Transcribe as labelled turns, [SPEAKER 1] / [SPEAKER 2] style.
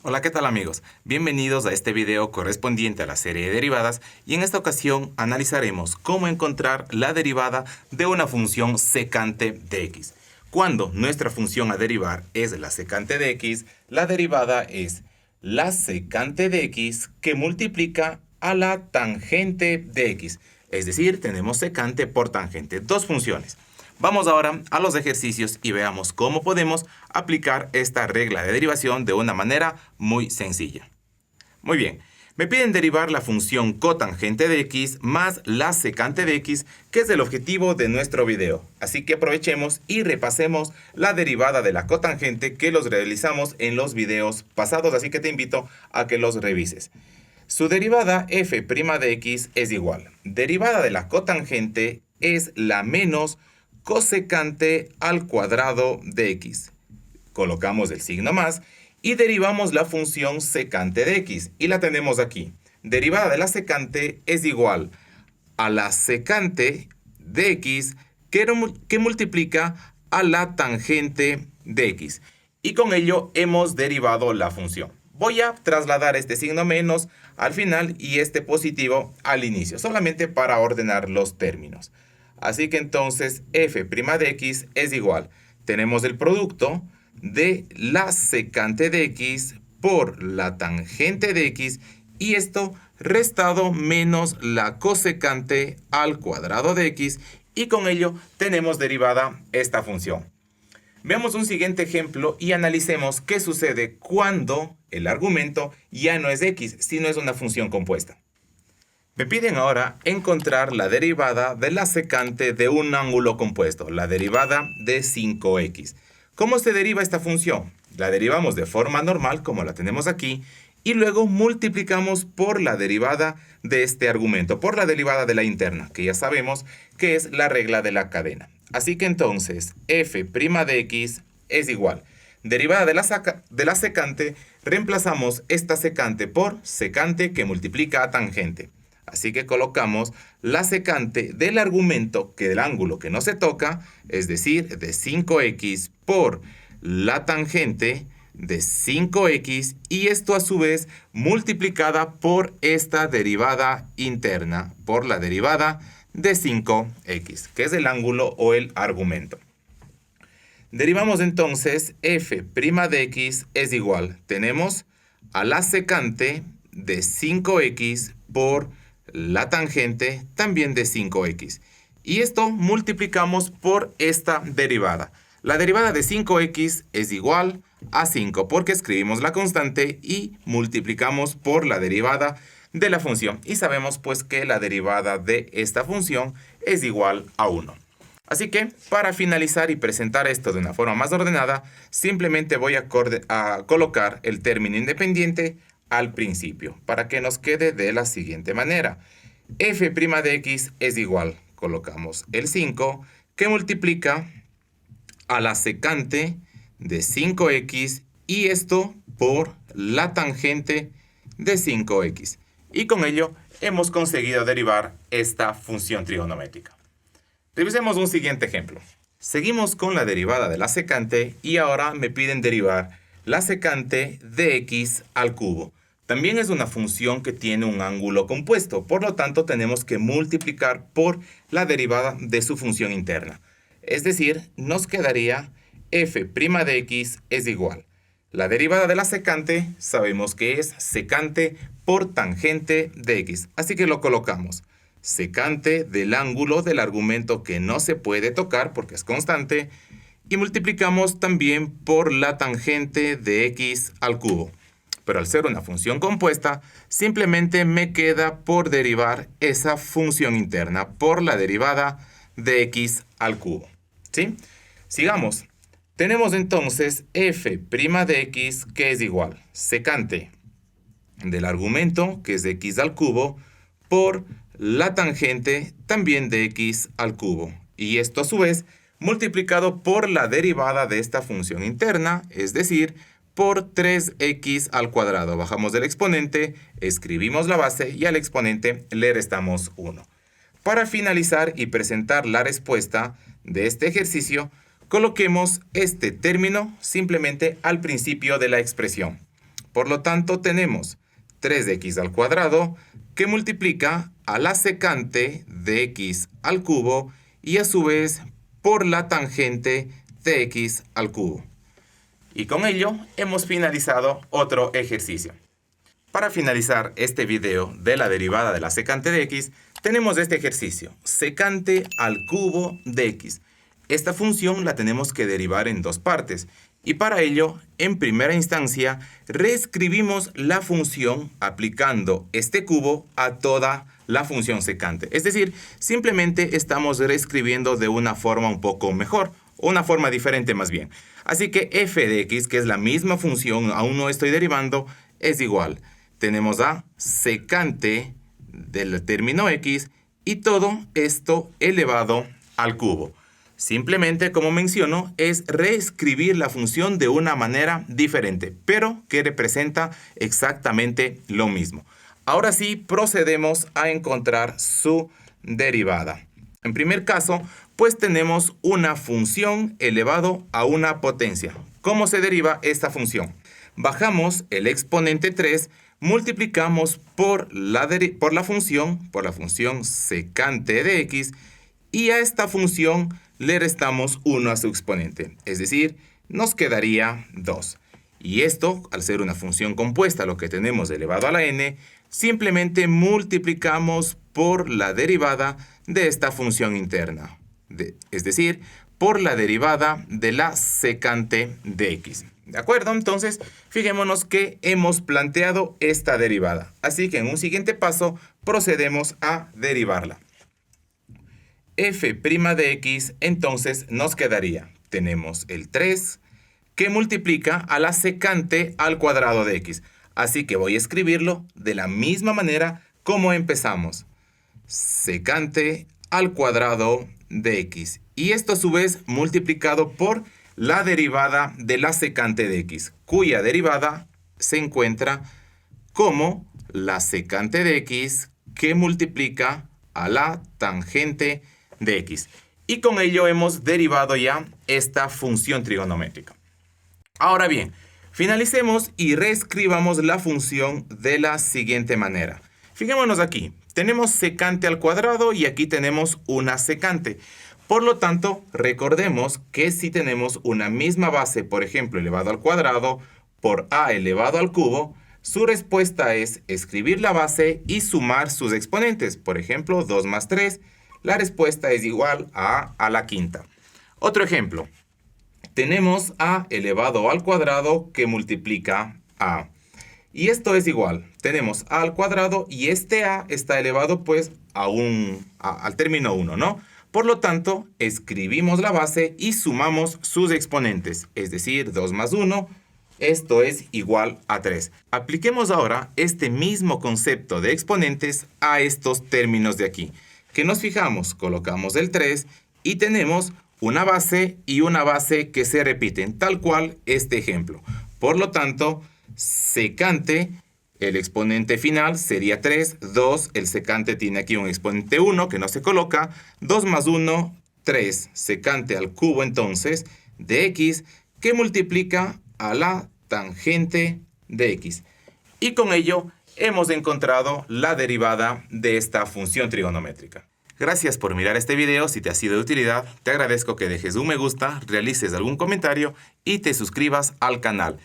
[SPEAKER 1] Hola, ¿qué tal amigos? Bienvenidos a este video correspondiente a la serie de derivadas y en esta ocasión analizaremos cómo encontrar la derivada de una función secante de x. Cuando nuestra función a derivar es la secante de x, la derivada es la secante de x que multiplica a la tangente de x. Es decir, tenemos secante por tangente, dos funciones. Vamos ahora a los ejercicios y veamos cómo podemos aplicar esta regla de derivación de una manera muy sencilla. Muy bien, me piden derivar la función cotangente de x más la secante de x, que es el objetivo de nuestro video. Así que aprovechemos y repasemos la derivada de la cotangente que los realizamos en los videos pasados, así que te invito a que los revises. Su derivada f' de x es igual. Derivada de la cotangente es la menos cosecante al cuadrado de x. Colocamos el signo más y derivamos la función secante de x. Y la tenemos aquí. Derivada de la secante es igual a la secante de x que multiplica a la tangente de x. Y con ello hemos derivado la función. Voy a trasladar este signo menos al final y este positivo al inicio, solamente para ordenar los términos. Así que entonces f' de x es igual. Tenemos el producto de la secante de x por la tangente de x y esto restado menos la cosecante al cuadrado de x y con ello tenemos derivada esta función. Veamos un siguiente ejemplo y analicemos qué sucede cuando el argumento ya no es x, sino es una función compuesta. Me piden ahora encontrar la derivada de la secante de un ángulo compuesto, la derivada de 5x. ¿Cómo se deriva esta función? La derivamos de forma normal, como la tenemos aquí, y luego multiplicamos por la derivada de este argumento, por la derivada de la interna, que ya sabemos que es la regla de la cadena. Así que entonces, f' de x es igual. Derivada de la secante, reemplazamos esta secante por secante que multiplica a tangente. Así que colocamos la secante del argumento que del ángulo que no se toca, es decir, de 5x por la tangente de 5x y esto a su vez multiplicada por esta derivada interna, por la derivada de 5x, que es el ángulo o el argumento. Derivamos entonces f' de x es igual. Tenemos a la secante de 5x por la tangente también de 5x. Y esto multiplicamos por esta derivada. La derivada de 5x es igual a 5 porque escribimos la constante y multiplicamos por la derivada de la función. Y sabemos pues que la derivada de esta función es igual a 1. Así que para finalizar y presentar esto de una forma más ordenada, simplemente voy a colocar el término independiente al principio, para que nos quede de la siguiente manera. f' de x es igual, colocamos el 5, que multiplica a la secante de 5x y esto por la tangente de 5x. Y con ello hemos conseguido derivar esta función trigonométrica. Revisemos un siguiente ejemplo. Seguimos con la derivada de la secante y ahora me piden derivar la secante de x al cubo. También es una función que tiene un ángulo compuesto, por lo tanto tenemos que multiplicar por la derivada de su función interna. Es decir, nos quedaría f' de x es igual. La derivada de la secante sabemos que es secante por tangente de x, así que lo colocamos. Secante del ángulo del argumento que no se puede tocar porque es constante y multiplicamos también por la tangente de x al cubo. Pero al ser una función compuesta, simplemente me queda por derivar esa función interna por la derivada de x al cubo. ¿Sí? Sigamos. Tenemos entonces f' de x que es igual. Secante del argumento, que es de x al cubo, por la tangente también de x al cubo. Y esto a su vez multiplicado por la derivada de esta función interna, es decir, por 3x al cuadrado. Bajamos del exponente, escribimos la base y al exponente le restamos 1. Para finalizar y presentar la respuesta de este ejercicio, coloquemos este término simplemente al principio de la expresión. Por lo tanto, tenemos 3x al cuadrado que multiplica a la secante de x al cubo y a su vez por la tangente de x al cubo. Y con ello hemos finalizado otro ejercicio. Para finalizar este video de la derivada de la secante de x, tenemos este ejercicio, secante al cubo de x. Esta función la tenemos que derivar en dos partes. Y para ello, en primera instancia, reescribimos la función aplicando este cubo a toda la función secante. Es decir, simplemente estamos reescribiendo de una forma un poco mejor, una forma diferente más bien. Así que f de x, que es la misma función, aún no estoy derivando, es igual. Tenemos a secante del término x y todo esto elevado al cubo. Simplemente, como menciono, es reescribir la función de una manera diferente, pero que representa exactamente lo mismo. Ahora sí, procedemos a encontrar su derivada. En primer caso, pues tenemos una función elevado a una potencia. ¿Cómo se deriva esta función? Bajamos el exponente 3, multiplicamos por la función secante de x y a esta función le restamos 1 a su exponente, es decir, nos quedaría 2. Y esto, al ser una función compuesta, lo que tenemos elevado a la n, simplemente multiplicamos por la derivada de esta función interna, es decir, por la derivada de la secante de x. ¿De acuerdo? Entonces, fijémonos que hemos planteado esta derivada. Así que en un siguiente paso procedemos a derivarla. F' de x, entonces nos quedaría, tenemos el 3 que multiplica a la secante al cuadrado de x. Así que voy a escribirlo de la misma manera como empezamos. Secante al cuadrado de x. Y esto a su vez multiplicado por la derivada de la secante de x, cuya derivada se encuentra como la secante de x que multiplica a la tangente de x. Y con ello hemos derivado ya esta función trigonométrica. Ahora bien, finalicemos y reescribamos la función de la siguiente manera. Fijémonos aquí, tenemos secante al cuadrado y aquí tenemos una secante. Por lo tanto, recordemos que si tenemos una misma base, por ejemplo, elevado al cuadrado por a elevado al cubo, su respuesta es escribir la base y sumar sus exponentes. Por ejemplo, 2 más 3. La respuesta es igual a la quinta. Otro ejemplo. Tenemos a elevado al cuadrado que multiplica a. Y esto es igual. Tenemos a al cuadrado y este a está elevado pues al término 1, ¿no? Por lo tanto, escribimos la base y sumamos sus exponentes. Es decir, 2 más 1, esto es igual a 3. Apliquemos ahora este mismo concepto de exponentes a estos términos de aquí. Que nos fijamos, colocamos el 3 y tenemos una base y una base que se repiten, tal cual este ejemplo. Por lo tanto, secante, el exponente final sería 3, 2, el secante tiene aquí un exponente 1 que no se coloca, 2 más 1, 3, secante al cubo entonces de x que multiplica a la tangente de x. Y con ello hemos encontrado la derivada de esta función trigonométrica. Gracias por mirar este video. Si te ha sido de utilidad, te agradezco que dejes un me gusta, realices algún comentario y te suscribas al canal.